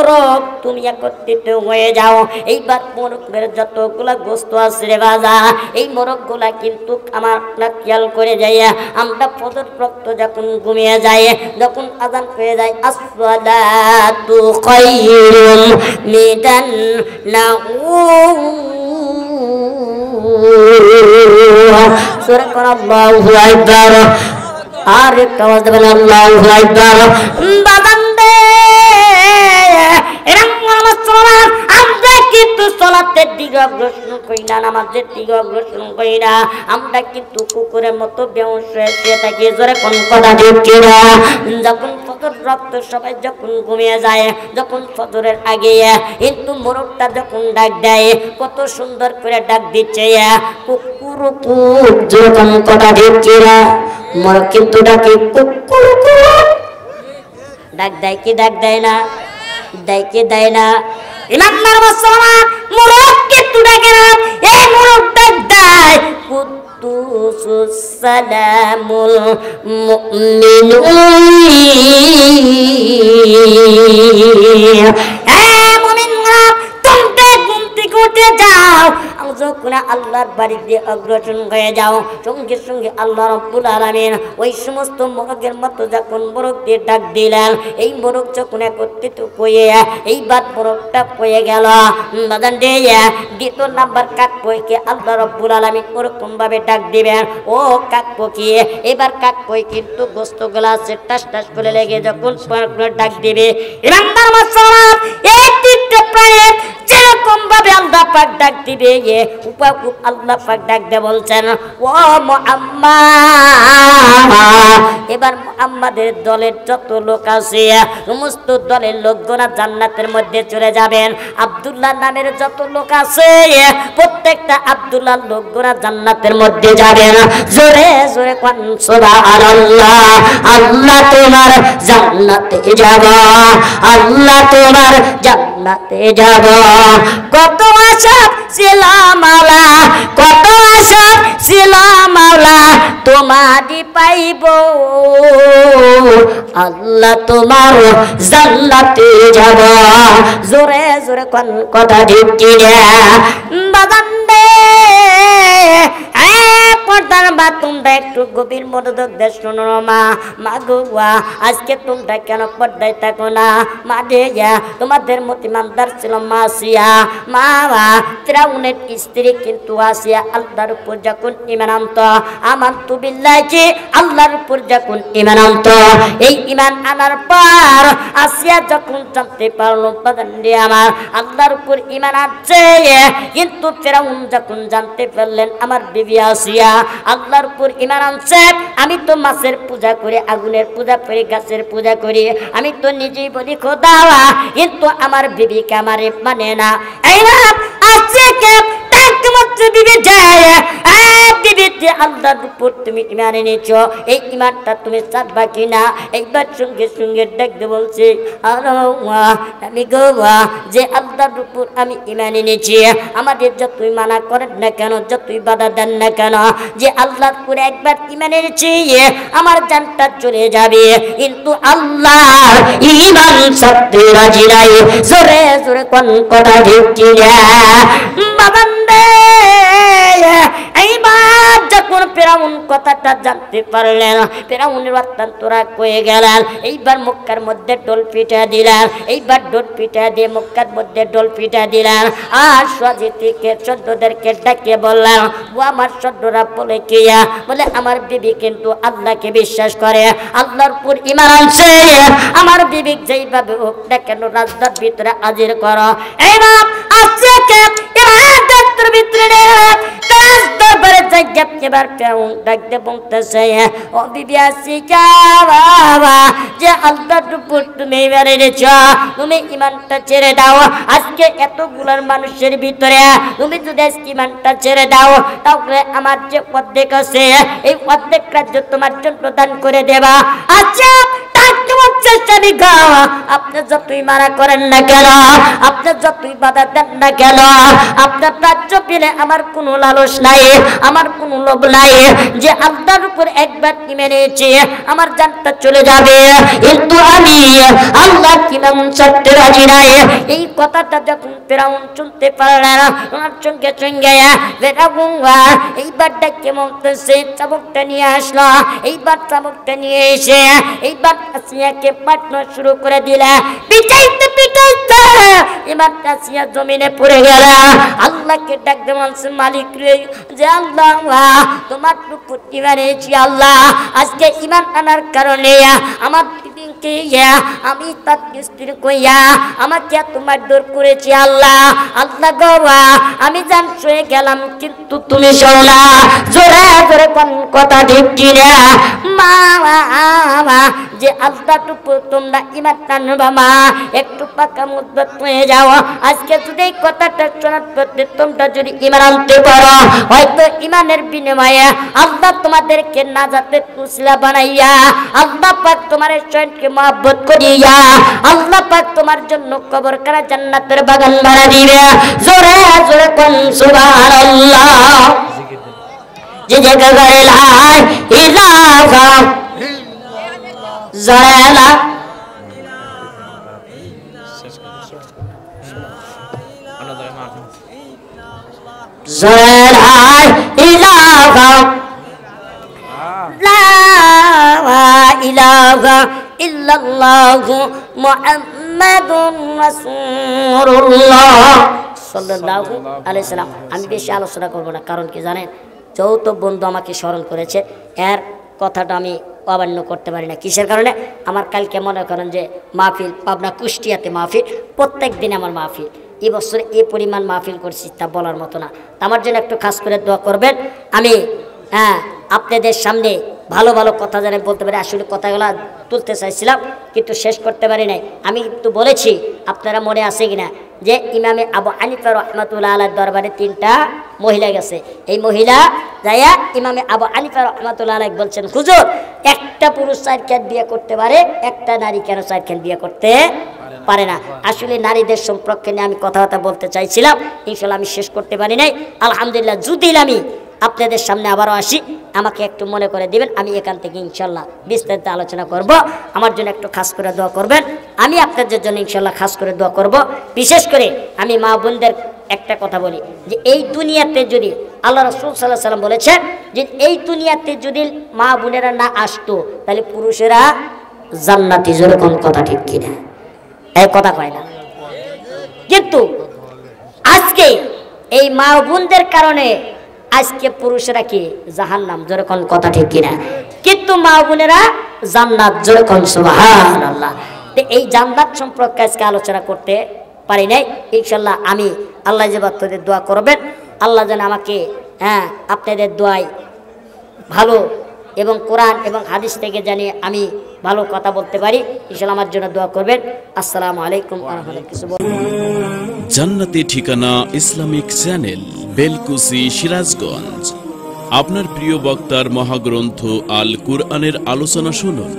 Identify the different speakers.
Speaker 1: মোরগ তুমি একত্রিত হয়ে যাও। এইবার মোরগের যতগুলা গোস্ত আছে রে বাজা, এই মোরগগুলা কিন্তু আমার খেয়াল করে যাই, আমরা ফজর রক্ত যখন ঘুমিয়ে যায়, যখন আযান হয়ে যায় আসসালাতু খায়রুম মিনান নাউম, সূরা কোন আল্লাহু আকবার, আর একটা আওয়াজ দেবেন আল্লাহু আকবার। বাজানদে এরকম মুসলমান আমরা কিন্তু সালাতের দিকে অগ্রসর করি না, নামাজের দিকে অগ্রসর করি না, আমরা কিন্তু কুকুরের মতো বেহুশ হয়ে শুয়ে থাকি। জোরে কোন কথা ঠিক কিনা? যখন ফজর রক্ত সবাই যখন ঘুমিয়ে যায়, যখন ফজরের আগে কিন্তু মোরগটা যখন ডাক দেয়, কত সুন্দর করে ডাক দিচ্ছে কুকুর কুক। জোরে কোন কথা ঠিক কিনা? মোরগ কিন্তু ডাকে কুকুর কুক, ডাক দেয় কি ডাক দেয় না? দেয় কি দেয় না? ইমানদার মুসলমান মোরগ কিন্তু ডাকে না, এই মোরগ ডাক দেয় কুদ্দুসুস সালামুল মুমিনুন। মুমিনরা তোমরা ঘুম থেকে উঠে যাও, যখন আল্লাহর বাড়িতে অগ্রসর হয়ে যাও, সঙ্গে সঙ্গে আল্লাহ রাব্বুল আলামিন ওই সমস্ত মোরগের মতো যখন মোরগদের ডাক দিলেন, এই মোরগ যখন একত্রিত হয়ে এইবার মোরগটা হয়ে গেল। বাজান রে দ্বিতীয় নাম্বার কাক পয়কে আল্লাহ রাব্বুল আলামিন ওরকম ভাবে ডাক দিবেন, ও কাক পকি। এবার কাক পয় কিন্তু গোস্তগুলা আছে টাস টাস করে লেগে যখন ডাক দিবে, ইমানদার মুসলমান এই তিনটে প্রাণী যেরকম ভাবে আল্লাহ পাক ডাক দিবে, উপাকুপ আল্লাহ পাক ডাক দিয়ে বলছেন ও মুহাম্মদ। এবার মুহাম্মাদের দলের যত লোক আছে সমস্ত দলের লোকগুলা জান্নাতের মধ্যে চলে যাবেন। আব্দুল্লাহ নামের যত লোক আছে প্রত্যেকটা আব্দুল্লাহ লোকগুলা জান্নাতের মধ্যে যাবেন। জোরে জোরে কোন সুবহানাল্লাহ। আল্লাহ তোমার জান্নাতে যাব, আল্লাহ তোমার জান্নাতে যাব। কত আশা ছিল মাওলা, কত আশা ছিল মাওলা তোমারই পাইব, আল্লাহ তোমার জান্নাতে যাব। জোরে জোরে কোন কথা ঠিক কিনা? বাজান দে পর্দার বা তোমরা একটু গভীর মনোযোগ দিয়ে শোনো মা। মা গো আজকে তোমরা কেন পর্দায় থাকো না? মা রে তোমাদের মতো ইমানদার ছিল মা আসিয়া। মা ফিরাউনের স্ত্রী কিন্তু আসিয়া আল্লাহর উপর যখন ঈমান আনত, আমানতু বিল্লাহি, আল্লাহর উপর যখন ঈমান আনত, এই ঈমান আনার পর আসিয়া যখন জানতে পারলো বাজানরে আমার আল্লাহর উপর ঈমান আছে, কিন্তু ফিরাউন যখন জানতে পারলেন আমার বিবি আসিয়া আল্লাহর উপর ঈমান আনছে, আমি তো মাছের পূজা করি, আগুনের পূজা করি, গাছের পূজা করি, আমি তো নিজেই বলি খোদা, কিন্তু আমার বিবিকে আমারে মানে না। এই না আজকে বিবি যায় বিবিতে আল্লাহর উপর তুমি ঈমান এনেছো, এই ঈমানটা তুমি ছাড়বা কিনা? এইবার সঙ্গে সঙ্গে দেখতে বলছে আমি গো যে আল্লাহর উপর আমি ঈমান এনেছি, আমাদের যতই মানা করেন না কেন, যতই বাধা দেন না কেন, যে আল্লাহর উপর একবার ঈমান এনেছি আমার জানটা চলে যাবে, কিন্তু আল্লাহর ঈমান ছাড়তে রাজি নাই। জোরে জোরে কোন কথা ঠিক কিনা? বাবান্দে এইবার যখন ফিরাউন কথাটা জানতে পারলেন, ফিরাউনের অত্যন্ত রাগ হয়ে গেলেন। এইবার মক্কার মধ্যে ডোল পিঠা দিলেন, এইবার ডোল পিঠা দিয়ে মক্কার মধ্যে ডোল পিঠা দিলেন। আর সজিতিকে সদ্যদেরকে ডাকিয়ে বললেন, ও আমার সদ্যরা বলে কি? বলে আমার বিবি কিন্তু আল্লাহকে বিশ্বাস করে, আল্লাহর উপর ঈমান আনছে, আমার বিবি যেইভাবে হোক না কেন রাজদার ভিতরে হাজির করো। এইবার আজকে ইবাদতের ভিতরে দরবারে জায়গা এবার ফিরাউন ডাকতে বলতেছে, ও বিবি আসিয়া বাবা, যে আল্লাহর উপর তুমি ঈমান এনেছো, তুমি ঈমানটা ছেড়ে দাও। আজকে এতগুলার মানুষের ভিতরে তুমি যদি ঈমানটা ছেড়ে দাও, তাহলে আমার যে অর্ধেক আছে এই অর্ধেক রাজ্য তোমার জন্য দান করে দেবা। আচ্ছা বলছে স্বামী গো, আপনি যতই মানা করেন না কেন, আপনি যতই বাধা দেন না কেন, আপনার রাজ্য পেলে আমার কোনো লালস নাই, আমার কোনো লোভ নাই। যে আল্লাহর উপর একবার ইমান এনেছে আমার জানটা চলে যাবে, কিন্তু আমি আল্লাহ কিমান ছাড়তে রাজি নাই। এই কথাটা যখন ফেরাউন শুনতে পারলেন, ওনার সঙ্গে সঙ্গে ফেরাউন এইবার ডাকে বলতেছে চাবুকটা নিয়ে আসলো। এইবার চাবুকটা নিয়ে এসে এইবার আসিয়াকে পাঠানো শুরু করে দিলে, পিটাইতে পিটাইতে এবার আসিয়া জমিনে পড়ে গেল। আল্লাহকে ডাকতে বলছে মালিক রে, যে আল্লাহ তোমার উপর ইমান এনেছি আল্লাহ, আজকে ইমান আনার কারণে আমার আমি তার স্ত্রী কইয়া আমাকে তোমার দূর করেছি আল্লাহ। আল্লাহ গো আমি জান শুয়ে গেলাম কিন্তু তুমি শোনো না, জোরে জোরে কোন কথা ঠিক কিনা মা, যে আল্লাহর উপর তোমরা ইমান আনবা মা, একটু পাকা মজবুত হয়ে যাও। আজকে যদি এই কথাটা শোনার পরে তোমরা যদি ইমান আনতে পারো, হয়তো ইমানের বিনিময়ে আল্লাহ তোমাদেরকে নাজাতের উসিলা বানাইয়া, আল্লাহ পাক তোমার শরীরকে মহব্বত করিয়া, আল্লাহ পাক তোমার জন্য কবর করা জান্নাতের বাগান বানা দিবে। জোরে জোরে কোন সুবহানাল্লাহ। যে জায়গা করে লা ইলাহা জালা ইল্লাল্লাহু মুহাম্মাদুর রাসূলুল্লাহ সাল্লাল্লাহু আলাইহি সাল্লাম। আমি বেশি আলোচনা করব না, কারণ কি জানেন, যৌথ বন্ধু আমাকে স্মরণ করেছে, এর কথাটা আমি অমান্য করতে পারি না। কিসের কারণে? আমার কালকে মনে করেন যে মাহফিল পাবনা কুষ্টিয়াতে মাহফিল, প্রত্যেক দিন আমার মাহফিল, এই বছরে এই পরিমাণ মাহফিল করছি তা বলার মতো না। আমার জন্য একটু খাস করে দোয়া করবেন। আমি আপনাদের সামনে ভালো ভালো কথা জানে বলতে পারি, আসলে কথাগুলো তুলতে চাইছিলাম কিন্তু শেষ করতে পারি নাই। আমি একটু বলেছি, আপনারা মনে আছে কিনা, যে ইমামে আবু হানিফা রাহমাতুল্লাহ আলাইহির দরবারে 3টা মহিলা গেছে। এই মহিলা যাইয়া ইমামে আবু হানিফা রাহমাতুল্লাহ আলাইহি বলছেন, হুজুর একটা পুরুষ 4 বিয়ে করতে পারে, একটা নারী কেন 4 বিয়ে করতে পারে না? আসলে নারীদের সম্পর্কে নিয়ে আমি কথাবার্তা বলতে চাইছিলাম, ইনশাআল্লাহ আমি শেষ করতে পারি নাই। আলহামদুলিল্লাহ, যদি আমি আপনাদের সামনে আবারও আসি আমাকে একটু মনে করে দিবেন, আমি এখান থেকে ইনশাআল্লাহ বিস্তারিত আলোচনা করব। আমার জন্য একটু খাস করে দোয়া করবেন, আমি আপনাদের জন্য ইনশাআল্লাহ খাস করে দোয়া করব। বিশেষ করে আমি মা বোনদের একটা কথা বলি, যে এই দুনিয়াতে যদি আল্লাহ রাসূল সাল্লাল্লাহু আলাইহি ওয়াসাল্লাম বলেছেন যে এই দুনিয়াতে যদি মা বোনেরা না আসতো তাহলে পুরুষেরা জান্নাতি, যেরকম কথা ঠিক কিনা? এই কথা কয় না, কিন্তু আজকে এই মা বোনদের কারণে আজকে পুরুষেরা কি জাহান্নাম, যেরকম কথা ঠিক কিনা? কিন্তু মা বোনেরা জান্নাত, যেরকম সুবহানাল্লাহ। তো এই জান্নাত সম্পর্কে আজকে আলোচনা করতে পারি নাই। ইনশাআল্লাহ আমি আল্লাহ যে বাচ্চাদের দোয়া করবেন, আল্লাহ যেন আমাকে আপনাদের দোয়ায় ভালো এবং কোরআন এবং হাদিস থেকে জানি আমি ভালো কথা বলতে পারি। ইনশাআল্লাহ আমার জন্য দোয়া করবেন। আসসালামু আলাইকুম ওয়া রাহমাতুল্লাহ।
Speaker 2: জান্নাতি ঠিকানা ইসলামিক চ্যানেল, বেলকুচি, সিরাজগঞ্জ। আপনার প্রিয় বক্তার মহাগ্রন্থ আল কুরআনের আলোচনা শুনুন।